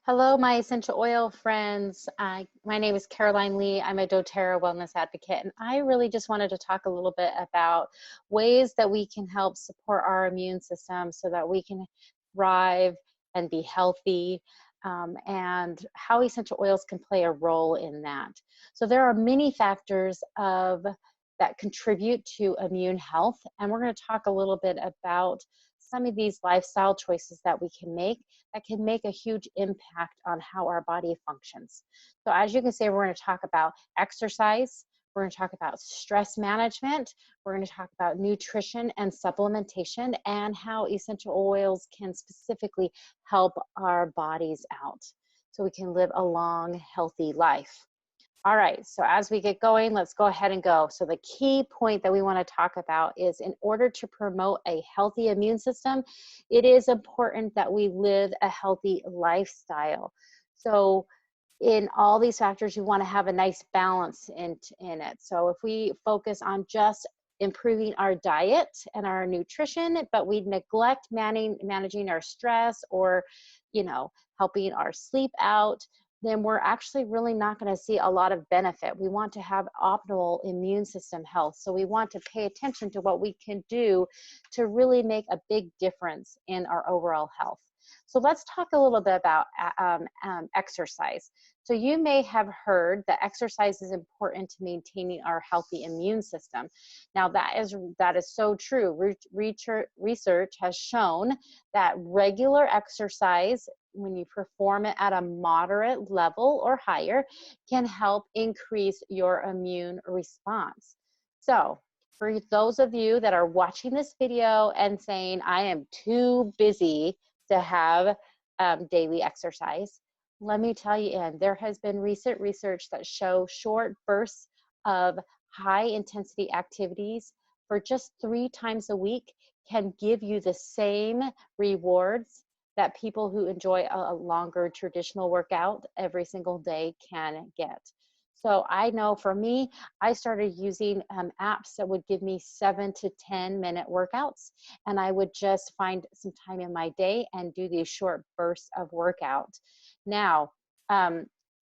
Hello, my essential oil friends. My name is Caroline Lee. I'm a doTERRA wellness advocate, and I really just wanted to talk a little bit about ways that we can help support our immune system so that we can thrive and be healthy, and how essential oils can play a role in that. So there are many factors that contribute to immune health, and we're going to talk a little bit about some of these lifestyle choices that can make a huge impact on how our body functions. So as you can see, we're going to talk about exercise, we're going to talk about stress management, we're going to talk about nutrition and supplementation, and how essential oils can specifically help our bodies out so we can live a long, healthy life. All right, so as we get going, let's go ahead and go. So the key point that we want to talk about is, in order to promote a healthy immune system, it is important that we live a healthy lifestyle. So in all these factors, you want to have a nice balance in it. So if we focus on just improving our diet and our nutrition, but we neglect managing our stress, or, helping our sleep out, then we're actually really not going to see a lot of benefit. We want to have optimal immune system health. So we want to pay attention to what we can do to really make a big difference in our overall health. So let's talk a little bit about exercise. So you may have heard that exercise is important to maintaining our healthy immune system. Now that is so true. Research has shown that regular exercise, when you perform it at a moderate level or higher, can help increase your immune response. So for those of you that are watching this video and saying, I am too busy to have daily exercise, let me tell you, and there has been recent research that show short bursts of high intensity activities for just 3 times a week can give you the same rewards that people who enjoy a longer traditional workout every single day can get. So I know for me, I started using apps that would give me 7 to 10-minute workouts, and I would just find some time in my day and do these short bursts of workout. Now,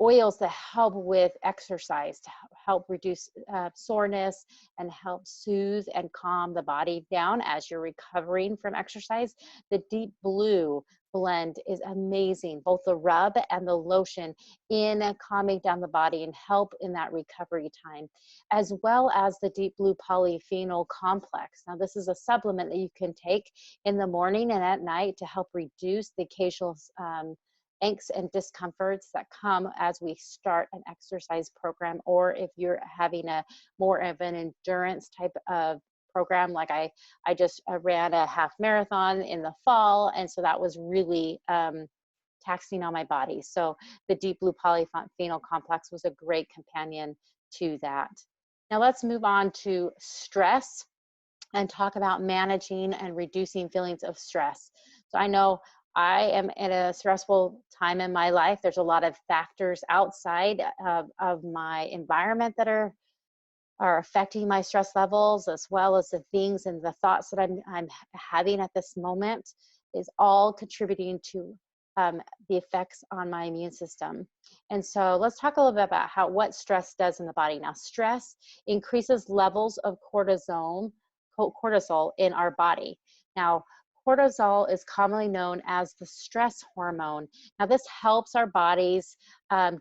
oils that help with exercise to help reduce soreness and help soothe and calm the body down as you're recovering from exercise. The Deep Blue blend is amazing, both the rub and the lotion, in calming down the body and help in that recovery time, as well as the Deep Blue polyphenol complex. Now, this is a supplement that you can take in the morning and at night to help reduce the occasional aches and discomforts that come as we start an exercise program, or if you're having a more of an endurance type of program. Like I just ran a half marathon in the fall, and so that was really taxing on my body. So the Deep Blue polyphenol complex was a great companion to that. Now let's move on to stress and talk about managing and reducing feelings of stress. So I know I am in a stressful time in my life. There's a lot of factors outside of my environment that are affecting my stress levels, as well as the things and the thoughts that I'm having at this moment, is all contributing to the effects on my immune system. And so let's talk a little bit about what stress does in the body. Now, stress increases levels of cortisol in our body. Now, cortisol is commonly known as the stress hormone. Now, this helps our bodies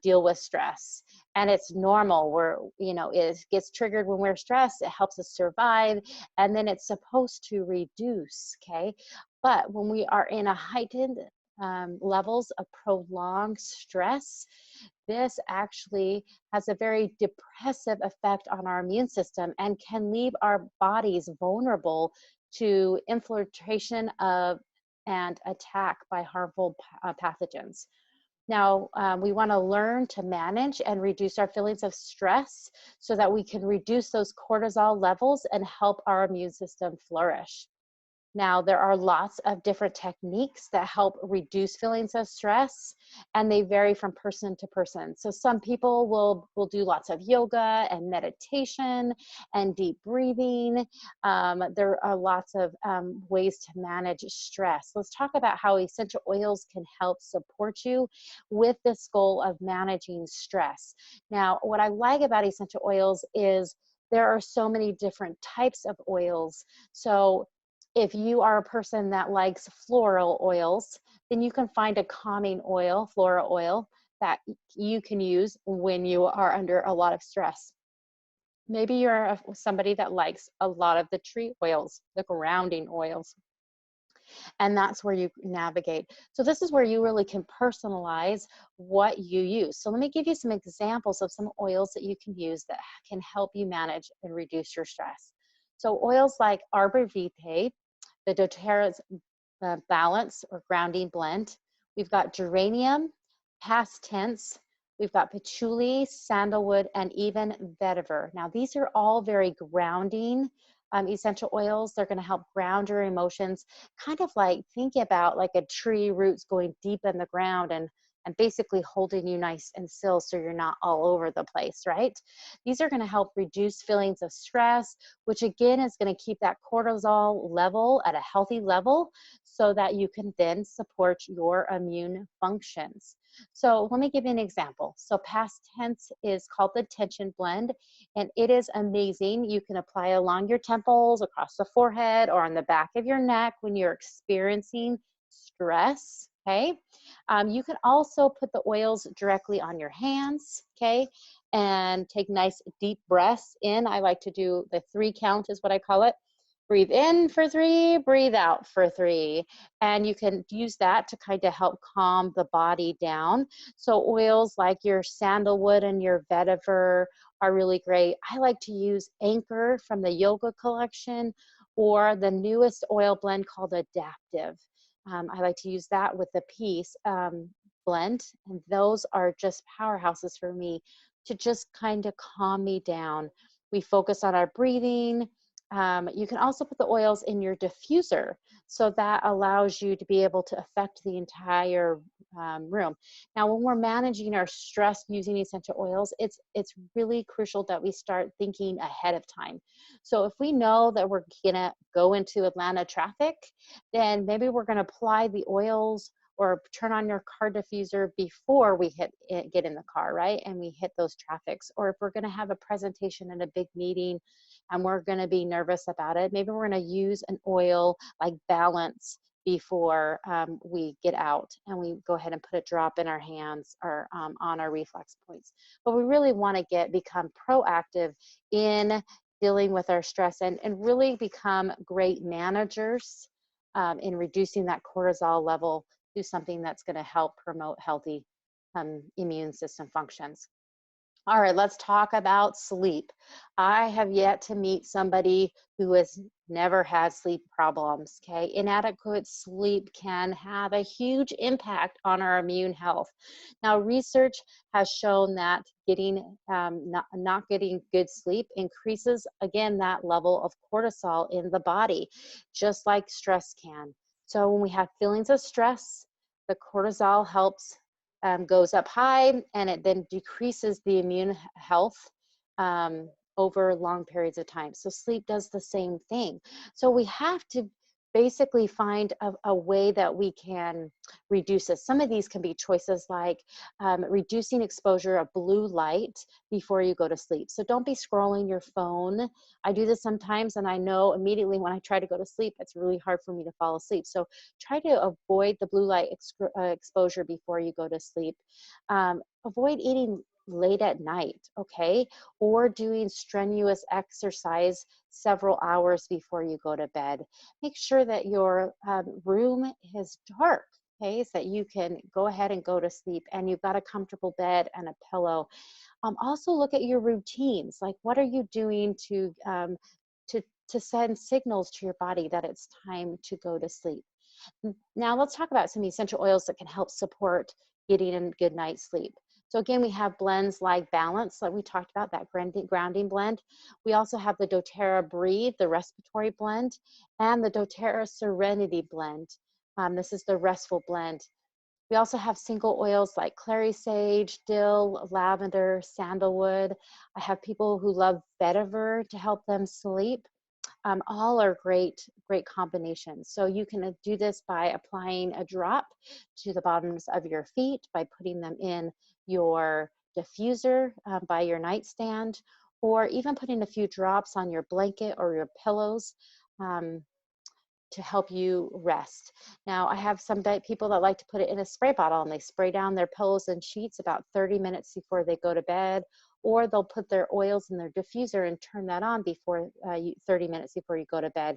deal with stress, and it's normal. It gets triggered when we're stressed. It helps us survive, and then it's supposed to reduce. Okay, but when we are in a heightened levels of prolonged stress, this actually has a very depressive effect on our immune system and can leave our bodies vulnerable to infiltration of and attack by harmful pathogens. Now, we want to learn to manage and reduce our feelings of stress so that we can reduce those cortisol levels and help our immune system flourish. Now, there are lots of different techniques that help reduce feelings of stress, and they vary from person to person. So some people will do lots of yoga and meditation and deep breathing. There are lots of ways to manage stress. Let's talk about how essential oils can help support you with this goal of managing stress. Now, what I like about essential oils is there are so many different types of oils. So if you are a person that likes floral oils, then you can find a calming oil, floral oil, that you can use when you are under a lot of stress. Maybe you're somebody that likes a lot of the tree oils, the grounding oils, and that's where you navigate. So this is where you really can personalize what you use. So let me give you some examples of some oils that you can use that can help you manage and reduce your stress. So oils like Arbor Vitae, the doTERRA's Balance or Grounding Blend. We've got geranium, past tense. We've got patchouli, sandalwood, and even vetiver. Now, these are all very grounding essential oils. They're going to help ground your emotions, kind of like think about like a tree roots going deep in the ground and basically holding you nice and still so you're not all over the place, right? These are going to help reduce feelings of stress, which again is going to keep that cortisol level at a healthy level so that you can then support your immune functions. So let me give you an example. So past tense is called the tension blend, and it is amazing. You can apply along your temples, across the forehead, or on the back of your neck when you're experiencing stress, okay? You can also put the oils directly on your hands, okay? And take nice deep breaths in. I like to do the 3 count is what I call it. Breathe in for 3, breathe out for 3. And you can use that to kind of help calm the body down. So oils like your sandalwood and your vetiver are really great. I like to use Anchor from the yoga collection or the newest oil blend called Adaptive. I like to use that with the Peace blend. And those are just powerhouses for me to just kind of calm me down. We focus on our breathing. You can also put the oils in your diffuser, so that allows you to be able to affect the entire room. Now, when we're managing our stress using essential oils, it's really crucial that we start thinking ahead of time. So if we know that we're gonna go into Atlanta traffic, then maybe we're gonna apply the oils or turn on your car diffuser before we get in the car, right? And we hit those traffics. Or if we're gonna have a presentation in a big meeting and we're gonna be nervous about it, maybe we're gonna use an oil like Balance before we get out, and we go ahead and put a drop in our hands or on our reflex points. But we really wanna become proactive in dealing with our stress and really become great managers in reducing that cortisol level, do something that's going to help promote healthy immune system functions. All right, let's talk about sleep. I have yet to meet somebody who has never had sleep problems, okay? Inadequate sleep can have a huge impact on our immune health. Now, research has shown that not getting good sleep increases, again, that level of cortisol in the body, just like stress can. So when we have feelings of stress, the cortisol goes up high, and it then decreases the immune health over long periods of time. So sleep does the same thing. So we have to basically find a way that we can reduce this. Some of these can be choices like reducing exposure of blue light before you go to sleep. So don't be scrolling your phone. I do this sometimes, and I know immediately when I try to go to sleep, it's really hard for me to fall asleep. So try to avoid the blue light exposure before you go to sleep. Avoid eating late at night, okay? Or doing strenuous exercise several hours before you go to bed. Make sure that your room is dark, okay, so that you can go ahead and go to sleep, and you've got a comfortable bed and a pillow. Also look at your routines, like what are you doing to send signals to your body that it's time to go to sleep. Now let's talk about some essential oils that can help support getting a good night's sleep. So again, we have blends like Balance, like we talked about, that grounding blend. We also have the doTERRA Breathe, the respiratory blend, and the doTERRA Serenity blend. This is the restful blend. We also have single oils like clary sage, dill, lavender, sandalwood. I have people who love vetiver to help them sleep. All are great combinations. So you can do this by applying a drop to the bottoms of your feet, by putting them in your diffuser by your nightstand, or even putting a few drops on your blanket or your pillows. To help you rest. Now, I have some people that like to put it in a spray bottle, and they spray down their pillows and sheets about 30 minutes before they go to bed, or they'll put their oils in their diffuser and turn that on before 30 minutes before you go to bed.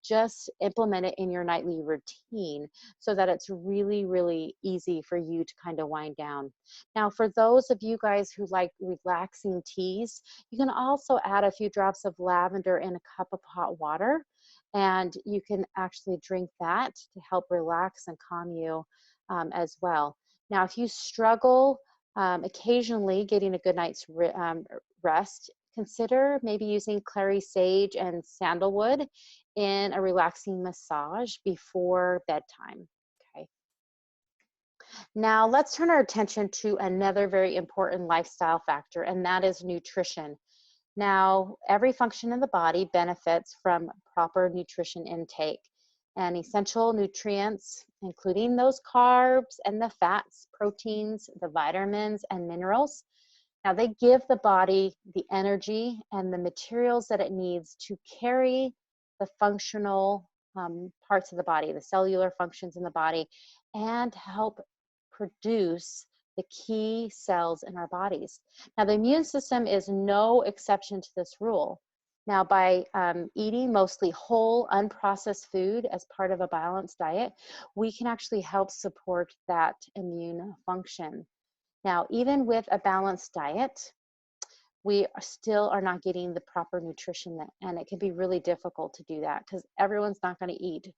Just implement it in your nightly routine so that it's really, really easy for you to kind of wind down. Now, for those of you guys who like relaxing teas, you can also add a few drops of lavender in a cup of hot water, and you can actually drink that to help relax and calm you as well. Now, if you struggle occasionally getting a good night's rest, consider maybe using clary sage and sandalwood in a relaxing massage before bedtime. Okay. Now, let's turn our attention to another very important lifestyle factor, and that is nutrition. Now, every function in the body benefits from proper nutrition intake, and essential nutrients, including those carbs and the fats, proteins, the vitamins and minerals. Now, they give the body the energy and the materials that it needs to carry the functional parts of the body, the cellular functions in the body, and help produce the key cells in our bodies. Now, the immune system is no exception to this rule. Now, by eating mostly whole, unprocessed food as part of a balanced diet, we can actually help support that immune function. Now, even with a balanced diet, we still are not getting the proper nutrition, and it can be really difficult to do that because everyone's not going to eat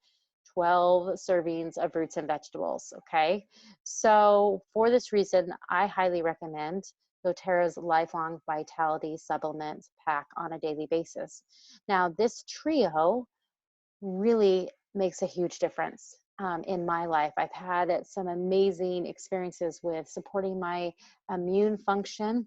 12 servings of fruits and vegetables, okay? So for this reason, I highly recommend doTERRA's Lifelong Vitality Supplement Pack on a daily basis. Now, this trio really makes a huge difference in my life. I've had some amazing experiences with supporting my immune function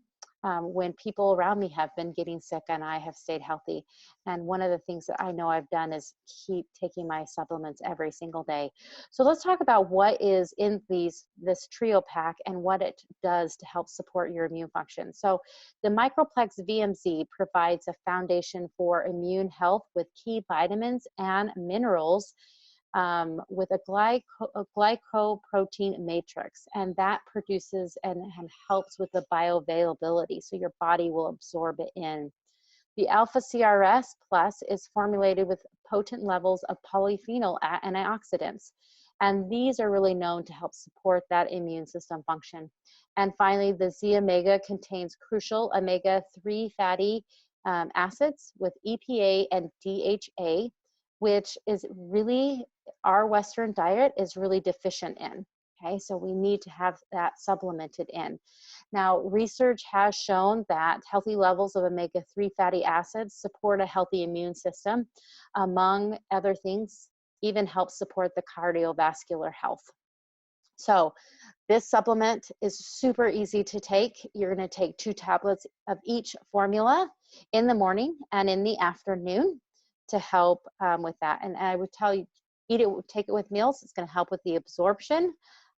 when people around me have been getting sick and I have stayed healthy. And one of the things that I know I've done is keep taking my supplements every single day. So let's talk about what is in this trio pack and what it does to help support your immune function. So the Microplex VMZ provides a foundation for immune health with key vitamins and minerals with a glycoprotein matrix, and that produces and helps with the bioavailability, so your body will absorb it in. The Alpha CRS Plus is formulated with potent levels of polyphenol antioxidants, and these are really known to help support that immune system function. And finally, the Z Omega contains crucial omega-3 fatty acids with EPA and DHA, which is really, our Western diet is really deficient in. Okay, so we need to have that supplemented in. Now, research has shown that healthy levels of omega-3 fatty acids support a healthy immune system, among other things, even help support the cardiovascular health. So this supplement is super easy to take. You're going to take 2 tablets of each formula in the morning and in the afternoon to help with that. And I would tell you, take it with meals. It's going to help with the absorption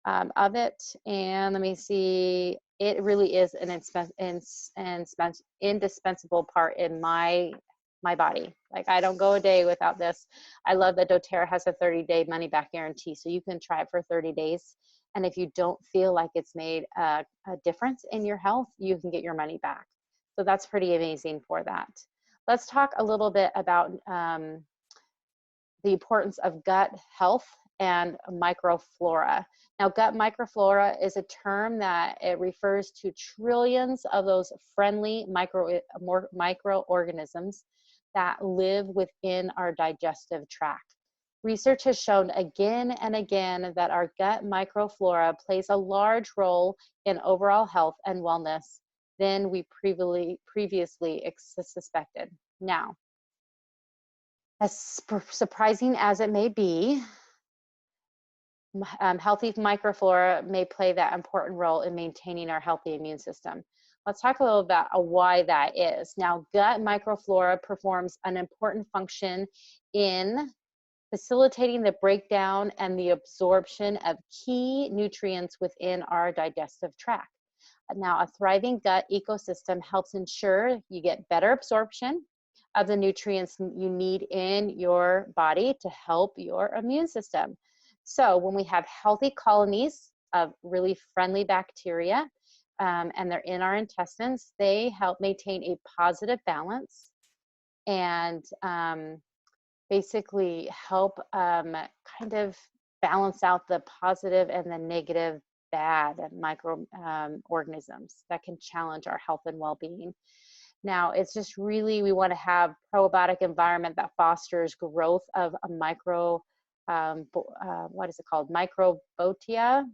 of it. And let me see, it really is an indispensable part in my body. Like, I don't go a day without this. I love that doTERRA has a 30-day money-back guarantee, so you can try it for 30 days. And if you don't feel like it's made a difference in your health, you can get your money back. So that's pretty amazing for that. Let's talk a little bit about the importance of gut health and microflora. Now, gut microflora is a term that it refers to trillions of those friendly microorganisms that live within our digestive tract. Research has shown again and again that our gut microflora plays a large role in overall health and wellness than we previously suspected. Now, as surprising as it may be, healthy microflora may play that important role in maintaining our healthy immune system. Let's talk a little about why that is. Now, gut microflora performs an important function in facilitating the breakdown and the absorption of key nutrients within our digestive tract. Now, a thriving gut ecosystem helps ensure you get better absorption of the nutrients you need in your body to help your immune system. So when we have healthy colonies of really friendly bacteria, and they're in our intestines, they help maintain a positive balance and basically help kind of balance out the positive and the negative bad microorganisms that can challenge our health and well-being. Now, it's just really, we want to have probiotic environment that fosters growth of a what is it called? Microbiota.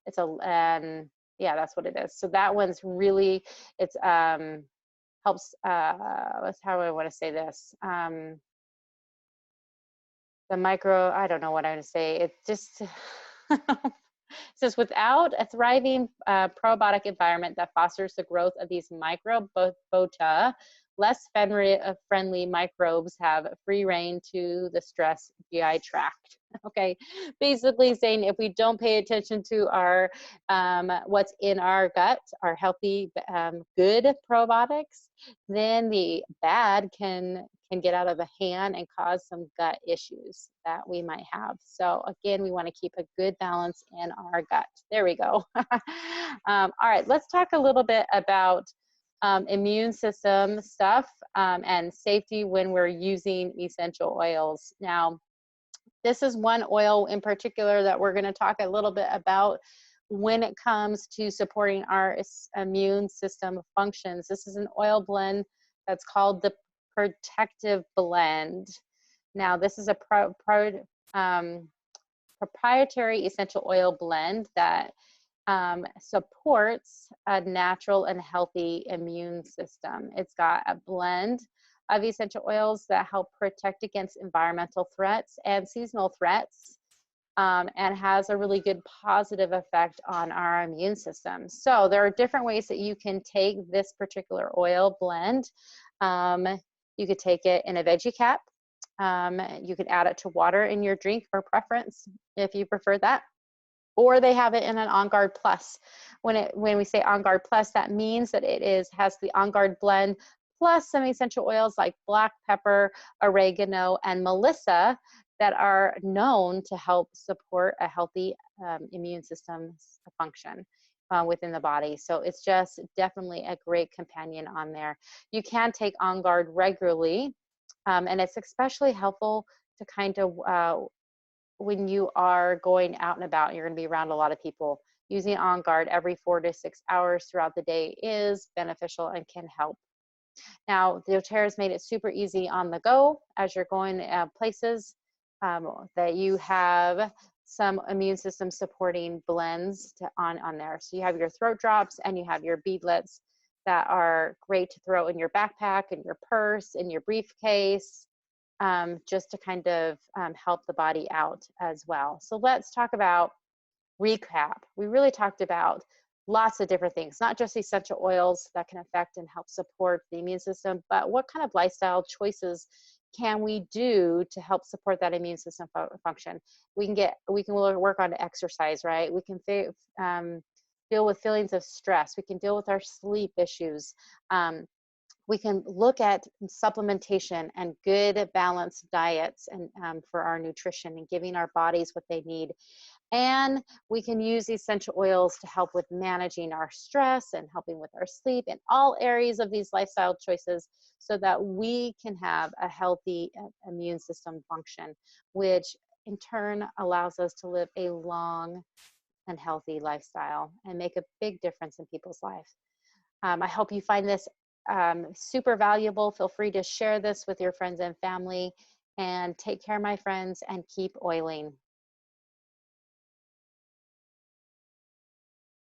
It's yeah, that's what it is. So that one's really, it's helps, how do I want to say this? The I don't know what I'm going to say. It just, it says, without a thriving probiotic environment that fosters the growth of these microbiota, less friendly microbes have free reign to the stress GI tract. Okay, basically saying if we don't pay attention to our what's in our gut, our healthy, good probiotics, then the bad can get out of the hand and cause some gut issues that we might have. So again, we want to keep a good balance in our gut. There we go. All right, let's talk a little bit about immune system stuff and safety when we're using essential oils. Now, this is one oil in particular that we're going to talk a little bit about when it comes to supporting our immune system functions. This is an oil blend that's called the Protective Blend. Now, this is a proprietary essential oil blend that supports a natural and healthy immune system. It's got a blend of essential oils that help protect against environmental threats and seasonal threats, and has a really good positive effect on our immune system. So there are different ways that you can take this particular oil blend. You could take it in a veggie cap. You could add it to water in your drink for preference if you prefer that. Or they have it in an On Guard Plus. When we say On Guard Plus, that means that it has the On Guard blend plus some essential oils like black pepper, oregano, and melissa that are known to help support a healthy immune system function within the body. So it's just definitely a great companion on there. You can take On Guard regularly, and it's especially helpful to kind of when you are going out and about, you're going to be around a lot of people. Using On Guard every 4 to 6 hours throughout the day is beneficial and can help. Now, doTERRA has made it super easy on the go as you're going places that you have some immune system supporting blends on there. So you have your throat drops and you have your beadlets that are great to throw in your backpack, in your purse, in your briefcase, just to kind of help the body out as well. So let's talk about recap. We really talked about lots of different things, not just essential oils that can affect and help support the immune system, but what kind of lifestyle choices can we do to help support that immune system function? We can work on exercise, right? We can deal with feelings of stress. We can deal with our sleep issues. We can look at supplementation and good balanced diets and for our nutrition and giving our bodies what they need. And we can use essential oils to help with managing our stress and helping with our sleep in all areas of these lifestyle choices so that we can have a healthy immune system function, which in turn allows us to live a long and healthy lifestyle and make a big difference in people's lives. I hope you find this super valuable. Feel free to share this with your friends and family. And take care, my friends, and keep oiling.